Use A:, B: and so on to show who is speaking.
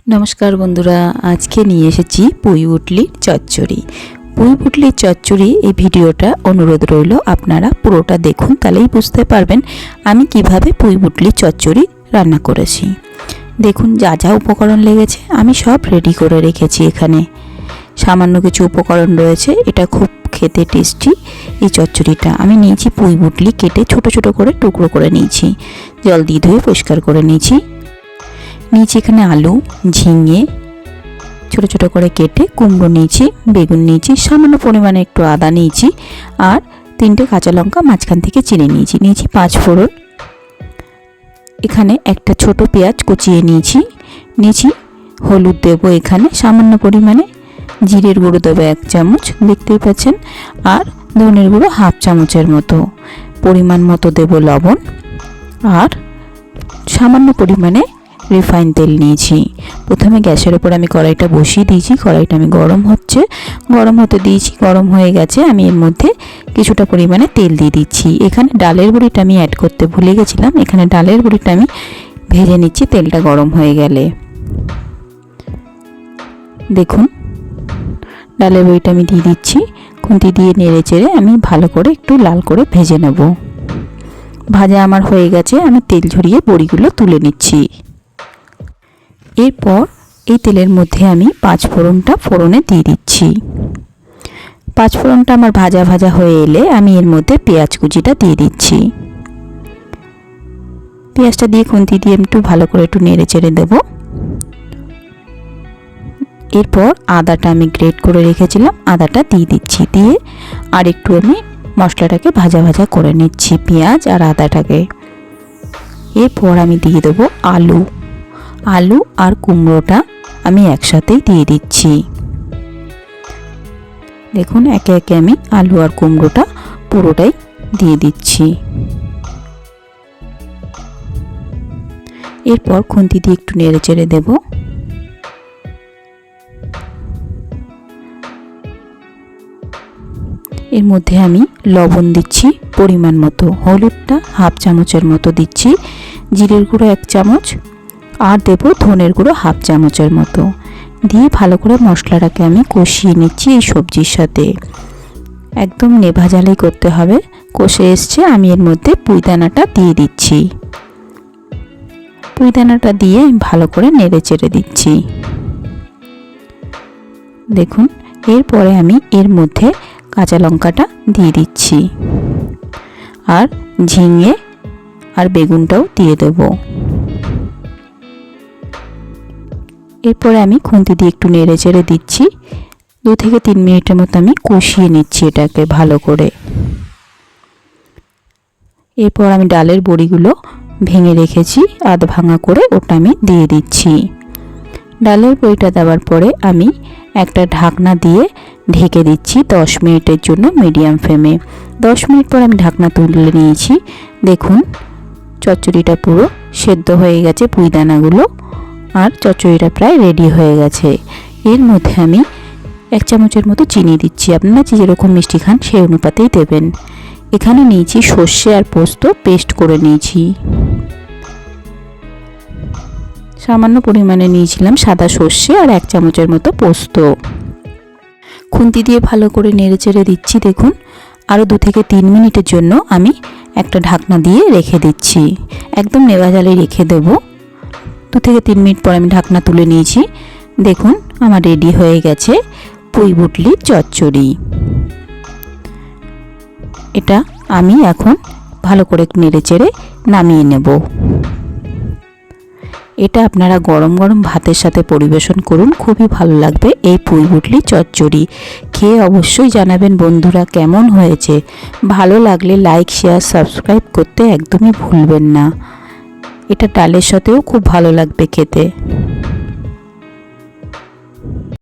A: नमस्कार बंधुरा आज के निये एसेछि पुई बुटलिर चच्चड़ी। पुई बुटलिर चच्चड़ी এই ভিডিওটা অনুরোধ রইল আপনারা পুরোটা দেখুন, তাহলেই বুঝতে পারবেন আমি কিভাবে পুই বুটলির চচ্চড়ি রান্না করেছি। দেখুন যা যা উপকরণ লেগেছে আমি সব রেডি করে রেখেছি। এখানে সামান্য কিছু উপকরণ রয়েছে। এটা খুব খেতে টেস্টি এই চচ্চড়িটা। আমি নিয়েছি পুই বুটলি কেটে ছোট ছোট করে টুকরো করে নিয়েছি, জল দিয়ে ধুয়ে পরিষ্কার করে নিয়েছি। নিচে এখানে আলু ঝিঙে ছোট ছোট করে কেটে, কুমড়ো নিয়েছি, বেগুন নিয়েছি, সামান্য পরিমাণে একটু আদা নিয়েছি আর তিনটে কাঁচা লঙ্কা মাঝখান থেকে চিড়ে নিয়েছি। নিয়েছি 5 ফোড়ন, এখানে একটা ছোট পেঁয়াজ কুচিয়ে নিয়েছি। হলুদ দেবো এখানে সামান্য পরিমাণে, জিরের গুঁড়ো দেবো 1 চামচ দেখতেই পাচ্ছেন, আর ধনের গুঁড়ো হাফ চামচের মতো। পরিমাণ মতো দেবো লবণ আর সামান্য পরিমাণে রিফাইন তেল নিয়েছি। প্রথমে গ্যাসের উপর আমি কড়াইটা বসিয়ে দিয়েছি। কড়াইটা আমি গরম হতে দিয়েছি। গরম হয়ে গেছে, আমি এর মধ্যে কিছুটা পরিমাণে তেল দিয়ে দিচ্ছি। এখানে ডালের বড়িটা আমি অ্যাড করতে ভুলে গেছিলাম। এখানে ডালের বড়িটা আমি ভেজে নিচ্ছি তেলটা গরম হয়ে গেলে। দেখুন ডালের বড়িটা আমি দিয়ে দিচ্ছি। খুন্তি দিয়ে নেড়ে চেড়ে আমি ভালো করে একটু লাল করে ভেজে নেব। ভাজা আমার হয়ে গেছে, আমি তেল ঝরিয়ে বড়িগুলো তুলে নিচ্ছি। এরপর এই তেলের মধ্যে আমি 5 ফোড়নটা ফোড়নে দিয়ে দিচ্ছি। 5 ফোড়নটা আমার ভাজা ভাজা হয়ে এলে আমি এর মধ্যে পেঁয়াজ কুচিটা দিয়ে দিচ্ছি। পেঁয়াজটা দিয়ে খুন্তি দিয়ে একটু ভালো করে একটু নেড়ে চেড়ে দেবো। এরপর আদাটা আমি গ্রেট করে রেখেছিলাম, আদাটা দিয়ে দিচ্ছি। দিয়ে আর একটু আমি মশলাটাকে ভাজা ভাজা করে নিচ্ছি, পেঁয়াজ আর আদাটাকে। এরপর আমি দিয়ে দেবো আলু আর কুমড়োটা আমি একসাথেই দিয়ে দিচ্ছি। দেখুন একে একে আমি আলু আর কুমড়োটা পুরোটাই দিয়ে দিচ্ছি। এরপর খুন্তি দিয়ে একটু নেড়ে চেড়ে দেব। এর মধ্যে আমি লবণ দিচ্ছি পরিমাণ মতো, হলুদটা হাফ চামচের মতো দিচ্ছি, জিরের গুঁড়ো 1 চামচ আর দেবো ধনের গুঁড়ো হাফ চামচের মতো। দিয়ে ভালো করে মশলাটাকে আমি কষিয়ে নিচ্ছি এই সবজির সাথে। একদম নেভা জালেই করতে হবে। কষে এসছে, আমি এর মধ্যে পুঁইদানাটা দিয়ে দিচ্ছি। পুঁইদানাটা দিয়ে আমি ভালো করে নেড়ে চেড়ে দিচ্ছি। দেখুন এরপরে আমি এর মধ্যে কাঁচা লঙ্কাটা দিয়ে দিচ্ছি আর ঝিঙে আর বেগুনটাও দিয়ে দেবো। এরপরে আমি খুন্তি দিয়ে একটু নেড়ে চেড়ে দিচ্ছি। 2 থেকে 3 মিনিটের মতো আমি কষিয়ে নিচ্ছি এটাকে ভালো করে। এরপর আমি ডালের বড়িগুলো ভেঙে রেখেছি আধ ভাঙা করে, ওটা আমি দিয়ে দিচ্ছি। ডালের বড়িটা দেওয়ার পরে আমি একটা ঢাকনা দিয়ে ঢেকে দিচ্ছি 10 মিনিটের জন্য মিডিয়াম ফ্লেমে। 10 মিনিট পর আমি ঢাকনা তুলে নিয়েছি। দেখুন চচ্চড়িটা পুরো সেদ্ধ হয়ে গেছে, পুঁইদানাগুলো আর চচ্চড়িটা প্রায় রেডি হয়ে গেছে। এর মধ্যে আমি 1 চামচের মতো চিনি দিচ্ছি। আপনারা যে যেরকম মিষ্টি খান সেই অনুপাতেই দেবেন। এখানে নিয়েছি সর্ষে আর পোস্ত পেস্ট করে নিয়েছি। সামান্য পরিমাণে নিয়েছিলাম সাদা সর্ষে আর 1 চামচের মতো পোস্ত। খুন্তি দিয়ে ভালো করে নেড়ে চেড়ে দিচ্ছি। দেখুন আরও 2 থেকে 3 মিনিটের জন্য আমি একটা ঢাকনা দিয়ে রেখে দিচ্ছি। একদম নেভা জালে রেখে দেবো। 2 থেকে 3 মিনিট পর আমি ঢাকনা তুলে নিয়েছি। দেখুন আমার রেডি হয়ে গেছে পুই বুটলির চচ্চড়ি। এটা আমি এখন ভালো করে নেড়ে চেড়ে নামিয়ে নেব। এটা আপনারা গরম গরম ভাতের সাথে পরিবেশন করুন, খুবই ভালো লাগবে এই পুই বুটলির চচ্চড়ি। খেয়ে অবশ্যই জানাবেন বন্ধুরা কেমন হয়েছে। ভালো লাগলে লাইক শেয়ার সাবস্ক্রাইব করতে একদমই ভুলবেন না। এটা ডালের সাথেও খুব ভালো লাগবে খেতে।